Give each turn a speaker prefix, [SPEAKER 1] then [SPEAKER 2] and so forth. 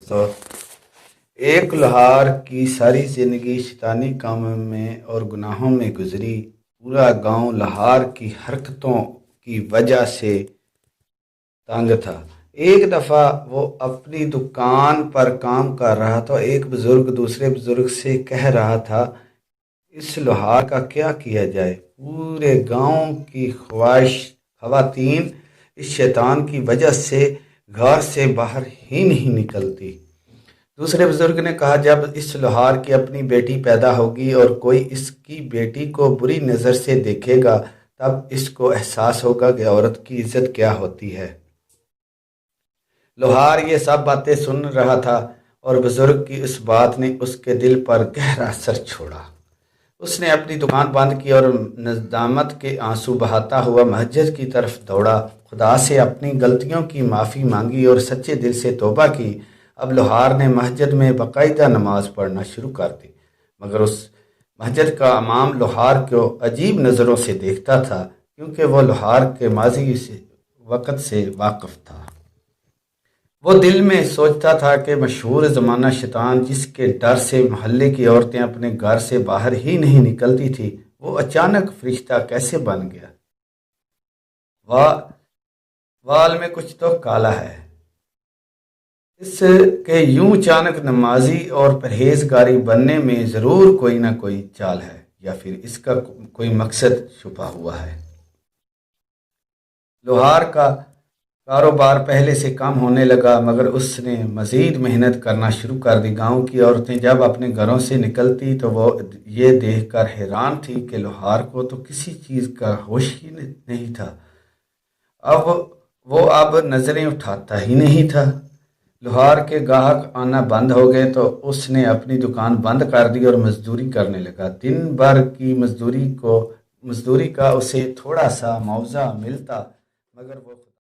[SPEAKER 1] تو ایک لوہار کی ساری زندگی شیطانی کاموں میں اور گناہوں میں گزری۔ پورا گاؤں لوہار کی حرکتوں کی وجہ سے تنگ تھا۔ ایک دفعہ وہ اپنی دکان پر کام کر رہا تھا۔ ایک بزرگ دوسرے بزرگ سے کہہ رہا تھا، اس لوہار کا کیا کیا جائے؟ پورے گاؤں کی خواتین اس شیطان کی وجہ سے گھر سے باہر ہی نہیں نکلتی۔ دوسرے بزرگ نے کہا، جب اس لوہار کی اپنی بیٹی پیدا ہوگی اور کوئی اس کی بیٹی کو بری نظر سے دیکھے گا، تب اس کو احساس ہوگا کہ عورت کی عزت کیا ہوتی ہے۔ لوہار یہ سب باتیں سن رہا تھا اور بزرگ کی اس بات نے اس کے دل پر گہرا اثر چھوڑا۔ اس نے اپنی دکان بند کی اور ندامت کے آنسو بہاتا ہوا مسجد کی طرف دوڑا۔ خدا سے اپنی غلطیوں کی معافی مانگی اور سچے دل سے توبہ کی۔ اب لوہار نے مسجد میں باقاعدہ نماز پڑھنا شروع کر دی، مگر اس مسجد کا امام لوہار کو عجیب نظروں سے دیکھتا تھا، کیونکہ وہ لوہار کے ماضی وقت سے واقف تھا۔ وہ دل میں سوچتا تھا کہ مشہور زمانہ شیطان جس کے ڈر سے محلے کی عورتیں اپنے گھر سے باہر ہی نہیں نکلتی تھی، وہ اچانک فرشتہ کیسے بن گیا؟ وال میں کچھ تو کالا ہے۔ اس کے یوں اچانک نمازی اور پرہیزگاری بننے میں ضرور کوئی نہ کوئی چال ہے، یا پھر اس کا کوئی مقصد چھپا ہوا ہے۔ لوہار کا کاروبار پہلے سے کم ہونے لگا، مگر اس نے مزید محنت کرنا شروع کر دی۔ گاؤں کی عورتیں جب اپنے گھروں سے نکلتی تو وہ یہ دیکھ کر حیران تھی کہ لوہار کو تو کسی چیز کا ہوش ہی نہیں تھا۔ وہ اب نظریں اٹھاتا ہی نہیں تھا۔ لوہار کے گاہک آنا بند ہو گئے تو اس نے اپنی دکان بند کر دی اور مزدوری کرنے لگا۔ دن بھر کی مزدوری کا اسے تھوڑا سا معاوضہ ملتا، مگر وہ